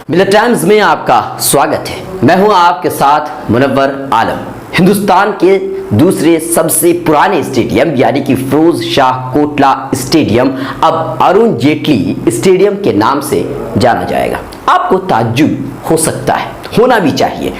मिलत टाइम्स में आपका स्वागत है। मैं हूं आपके साथ मुनव्वर आलम। हिंदुस्तान के दूसरे सबसे पुराने स्टेडियम यानी कि फिरोज शाह कोटला स्टेडियम अब अरुण जेटली स्टेडियम के नाम से जाना जाएगा। आपको ताज्जुब हो सकता है, होना भी चाहिए।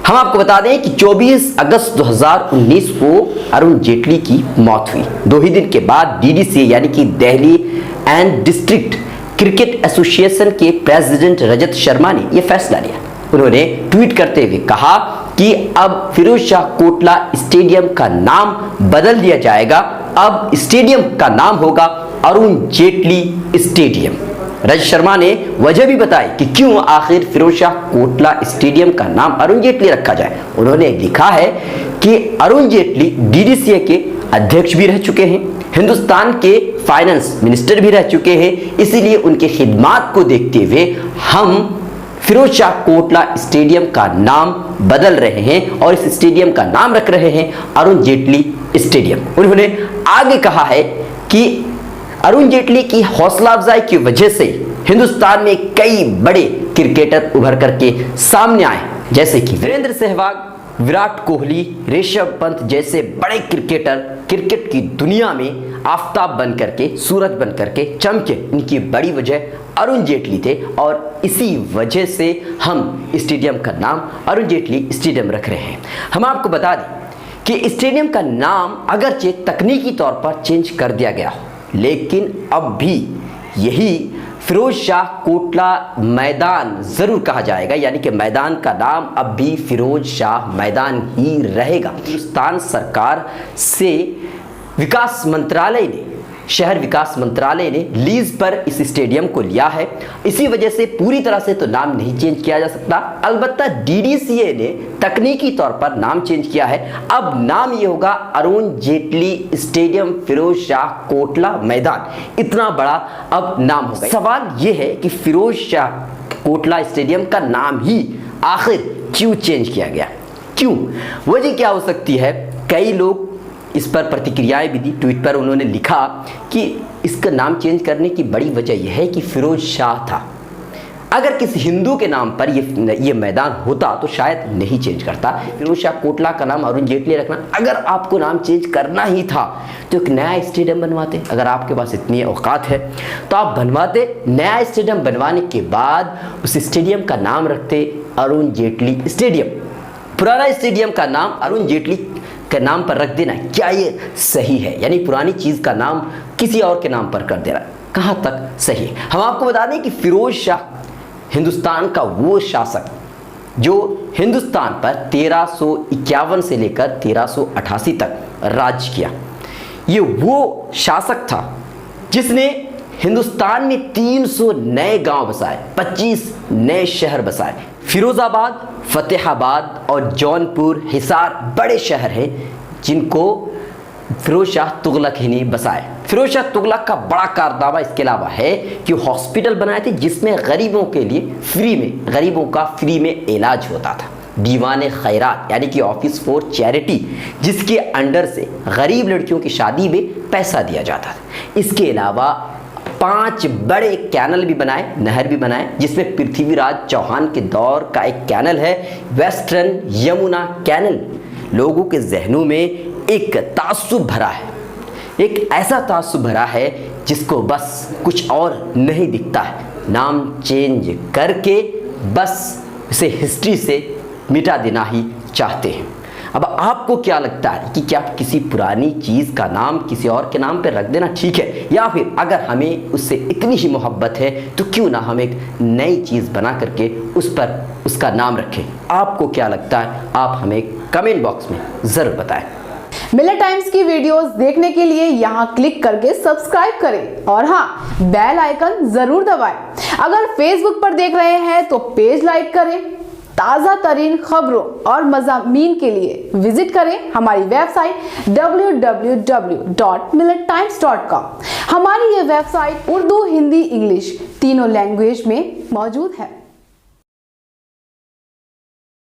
हम आपको बता दें कि 24 अगस्त 2019 को अरुण जेटली की मौत हुई। 2 ही दिन के बाद DDCA यानी कि Delhi and district cricket association के प्रेसिडेंट रजत शर्मा ने यह फैसला लिया। उन्होंने ट्वीट करते हुए कहा कि अब फिरोज शाह कोटला स्टेडियम का नाम बदल दिया जाएगा। अब स्टेडियम का नाम होगा अरुण जेटली स्टेडियम। रजत शर्मा ने वजह भी बताई कि क्यों आखिर फिरोज शाह कोटला स्टेडियम का नाम अरुण जेटली रखा जाए। उन्होंने लिखा है कि अरुण जेटली DDCA के अध्यक्ष भी रह चुके हैं, हिंदुस्तान के फाइनेंस मिनिस्टर भी रह चुके हैं, इसीलिए उनके खिदमात को देखते हुए हम फिरोज शाह कोटला स्टेडियम का नाम बदल रहे हैं और इस स्टेडियम का नाम रख रहे हैं अरुण जेटली स्टेडियम। उन्होंने आगे कहा है कि अरुण जेटली की हौसला अफजाई की वजह से हिंदुस्तान में कई बड़े क्रिकेटर उभर करके सामने आए, जैसे कि वीरेंद्र सहवाग, विराट कोहली, ऋषभ पंत जैसे बड़े क्रिकेटर क्रिकेट की दुनिया में आफताब बन करके, सूरज बन करके चमके। इनकी बड़ी वजह अरुण जेटली थे और इसी वजह से हम स्टेडियम का नाम अरुण जेटली स्टेडियम रख रहे हैं। हम आपको बता दें कि स्टेडियम का नाम अगरचे तकनीकी तौर पर चेंज कर दिया गया हो, लेकिन अब भी यही फिरोज शाह कोटला मैदान जरूर कहा जाएगा, यानी कि मैदान का नाम अब भी फिरोज शाह मैदान ही रहेगा। हिंदुस्तान सरकार से विकास मंत्रालय ने, शहर विकास मंत्रालय ने लीज पर इस स्टेडियम को लिया है। इसी वजह से पूरी तरह से तो नाम नहीं चेंज किया जा सकता। अलबत्ता DDCA ने तकनीकी तौर पर नाम चेंज किया है। अब नाम ये होगा अरुण जेटली स्टेडियम फिरोज शाह कोटला मैदान। इतना बड़ा अब नाम होगा। सवाल ये है कि फिरोज शाह कोटला स्टेडियम का नाम ही आखिर क्यों चेंज किया गया, क्यों? वजह क्या हो सकती है? कई लोग इस पर प्रतिक्रियाएं भी दी। ट्वीट पर उन्होंने लिखा कि इसका नाम चेंज करने की बड़ी वजह यह है कि फिरोज शाह था। अगर किसी हिंदू के नाम पर ये मैदान होता तो शायद नहीं चेंज करता। फिरोज शाह कोटला का नाम अरुण जेटली रखना, अगर आपको नाम चेंज करना ही था तो एक नया स्टेडियम बनवाते। अगर आपके पास इतनी औकात है तो आप बनवाते। नया स्टेडियम बनवाने के बाद उस स्टेडियम का नाम रखते अरुण जेटली स्टेडियम। पुराना स्टेडियम का नाम अरुण जेटली के नाम पर रख देना, क्या ये सही है? यानी पुरानी चीज का नाम किसी और के नाम पर कर देना कहां तक सही है? हम आपको बता दें कि फिरोज शाह हिंदुस्तान का वो शासक जो हिंदुस्तान पर 1351 से लेकर 1388 तक राज किया। ये वो शासक था जिसने हिंदुस्तान में 300 नए गांव बसाए, 25 नए शहर बसाए। फिरोजाबाद, फतेहाबाद और जौनपुर, हिसार बड़े शहर हैं जिनको फिरोज शाह तुगलक ही ने बसाए। फिरोज शाह तुगलक का बड़ा कारनामा इसके अलावा है कि हॉस्पिटल बनाए थे जिसमें गरीबों के लिए फ्री में, गरीबों का फ्री में इलाज होता था। दीवाने खैरात यानी कि ऑफिस फॉर चैरिटी, जिसके अंडर से गरीब लड़कियों की शादी में पैसा दिया जाता था। इसके अलावा 5 बड़े कैनल भी बनाए, नहर भी बनाए, जिसमें पृथ्वीराज चौहान के दौर का एक कैनल है, वेस्टर्न यमुना कैनल। लोगों के जहनों में एक तासुब भरा है, एक ऐसा तासुब भरा है जिसको बस कुछ और नहीं दिखता है। नाम चेंज करके बस इसे हिस्ट्री से मिटा देना ही चाहते हैं। अब आपको क्या लगता है कि क्या किसी पुरानी चीज़ का नाम किसी और के नाम पर रख देना ठीक है, या फिर अगर हमें उससे इतनी ही मोहब्बत है तो क्यों ना हम एक नई चीज़ बना करके उस पर उसका नाम रखें? आपको क्या लगता है? आप हमें कमेंट बॉक्स में ज़रूर बताएं। मिलत टाइम्स की वीडियोस देखने के लिए यहाँ क्लिक करके सब्सक्राइब करें और हाँ, बेल आइकन जरूर दबाएं। अगर फेसबुक पर देख रहे हैं तो पेज लाइक करें। ताज़ा तरीन खबरों और मज़ामीन के लिए विजिट करें हमारी वेबसाइट www.millettimes.com। हमारी ये वेबसाइट उर्दू, हिंदी, इंग्लिश तीनों लैंग्वेज में मौजूद है।